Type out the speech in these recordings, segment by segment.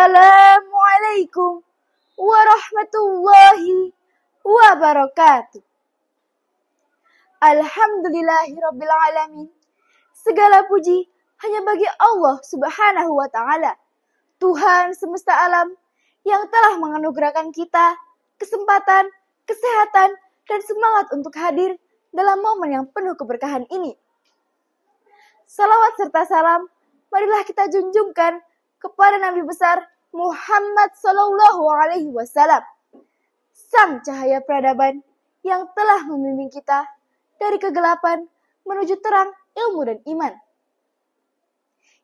Assalamualaikum warahmatullahi wabarakatuh. Alhamdulillahirrabbilalamin. Segala puji hanya bagi Allah subhanahu wa ta'ala, Tuhan semesta alam yang telah menganugerahkan kita kesempatan, kesehatan, dan semangat untuk hadir dalam momen yang penuh keberkahan ini. Salawat serta salam marilah kita junjungkan kepada Nabi besar Muhammad Sallallahu Alaihi Wasallam, sang cahaya peradaban yang telah membimbing kita dari kegelapan menuju terang ilmu dan iman.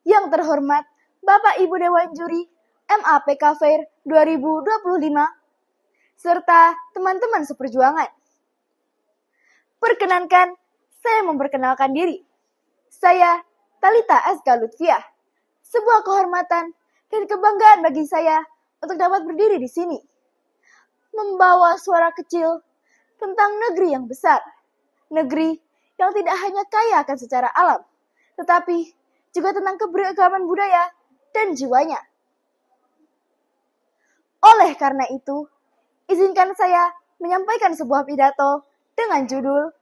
Yang terhormat Bapak Ibu Dewan Juri MAPK Fair 2025 serta teman-teman seperjuangan. Perkenankan saya memperkenalkan diri. Saya Talita Azka Lutfiah. Sebuah kehormatan dan kebanggaan bagi saya untuk dapat berdiri di sini, membawa suara kecil tentang negeri yang besar, negeri yang tidak hanya kaya akan secara alam, tetapi juga tentang keberagaman budaya dan jiwanya. Oleh karena itu, izinkan saya menyampaikan sebuah pidato dengan judul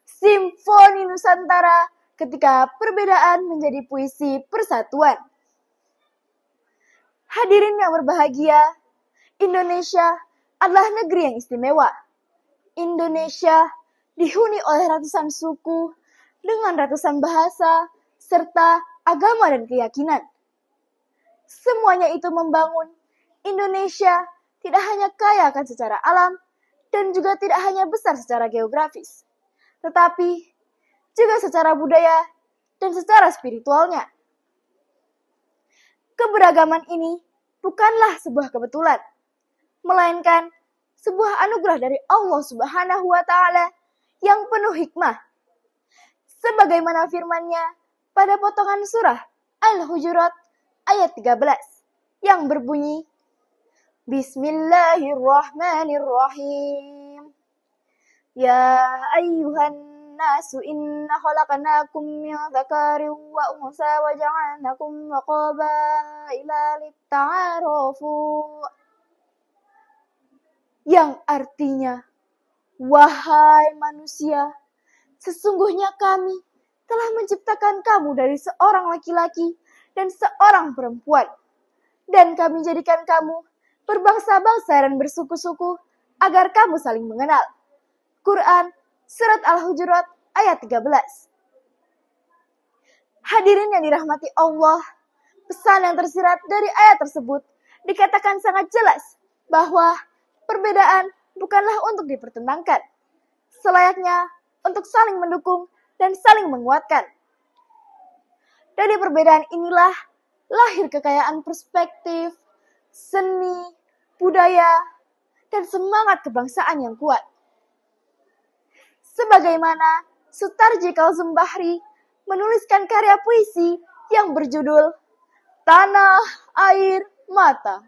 Simfoni Nusantara ketika perbedaan menjadi puisi persatuan. Hadirin yang berbahagia, Indonesia adalah negeri yang istimewa. Indonesia dihuni oleh ratusan suku dengan ratusan bahasa serta agama dan keyakinan. Semuanya itu membangun Indonesia tidak hanya kaya akan secara alam dan juga tidak hanya besar secara geografis, tetapi juga secara budaya dan secara spiritualnya. Keberagaman ini bukanlah sebuah kebetulan, melainkan sebuah anugerah dari Allah Subhanahu wa Ta'ala yang penuh hikmah. Sebagaimana firman-Nya pada potongan surah Al-Hujurat ayat 13 yang berbunyi, Bismillahirrahmanirrahim. Ya ayyuhan nasu inna khalaqnakum min dzakarin wa unsa wa ja'alnakum qabaila litta'arafu. Yang artinya, wahai manusia, sesungguhnya kami telah menciptakan kamu dari seorang laki-laki dan seorang perempuan, dan kami jadikan kamu berbangsa-bangsa dan bersuku-suku agar kamu saling mengenal. Quran Surat Al-Hujurat ayat 13. Hadirin yang dirahmati Allah, pesan yang tersirat dari ayat tersebut dikatakan sangat jelas bahwa perbedaan bukanlah untuk dipertentangkan, selayaknya untuk saling mendukung dan saling menguatkan. Dari perbedaan inilah lahir kekayaan perspektif, seni, budaya, dan semangat kebangsaan yang kuat. Sebagaimana Sutarji Kalsum Bahri menuliskan karya puisi yang berjudul Tanah Air Mata.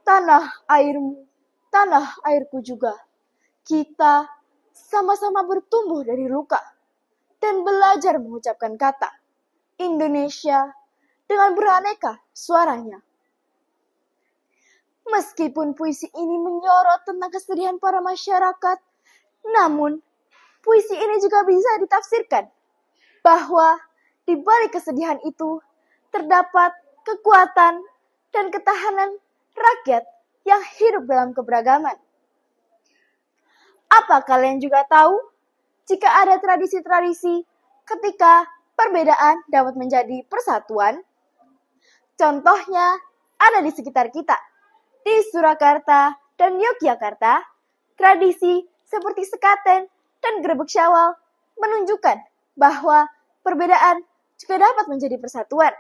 Tanah airmu, tanah airku juga. Kita sama-sama bertumbuh dari luka dan belajar mengucapkan kata Indonesia dengan beraneka suaranya. Meskipun puisi ini menyorot tentang kesedihan para masyarakat, namun, puisi ini juga bisa ditafsirkan bahwa di balik kesedihan itu terdapat kekuatan dan ketahanan rakyat yang hidup dalam keberagaman. Apa kalian juga tahu jika ada tradisi-tradisi ketika perbedaan dapat menjadi persatuan? Contohnya ada di sekitar kita, di Surakarta dan Yogyakarta, tradisi seperti sekaten dan grebek syawal menunjukkan bahwa perbedaan juga dapat menjadi persatuan.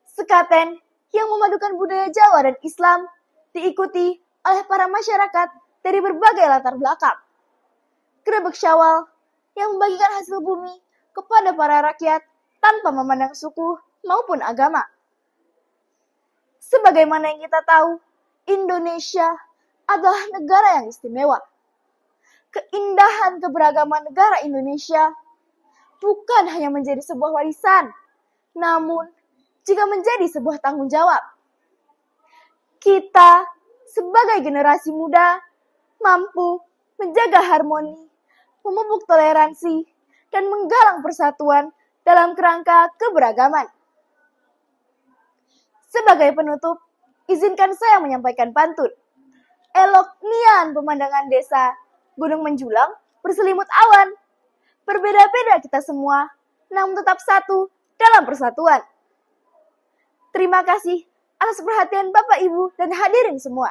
Sekaten yang memadukan budaya Jawa dan Islam diikuti oleh para masyarakat dari berbagai latar belakang. Grebek syawal yang membagikan hasil bumi kepada para rakyat tanpa memandang suku maupun agama. Sebagaimana yang kita tahu, Indonesia adalah negara yang istimewa. Keindahan keberagaman negara Indonesia bukan hanya menjadi sebuah warisan, namun juga menjadi sebuah tanggung jawab. Kita sebagai generasi muda mampu menjaga harmoni, memupuk toleransi, dan menggalang persatuan dalam kerangka keberagaman. Sebagai penutup, izinkan saya menyampaikan pantun. Elok nian pemandangan desa, gunung menjulang, berselimut awan. Berbeda-beda kita semua, namun tetap satu dalam persatuan. Terima kasih atas perhatian Bapak, Ibu, dan hadirin semua.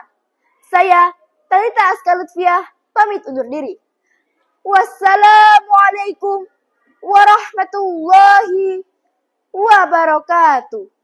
Saya, Talita Aska Lutfiah, pamit undur diri. Wassalamualaikum warahmatullahi wabarakatuh.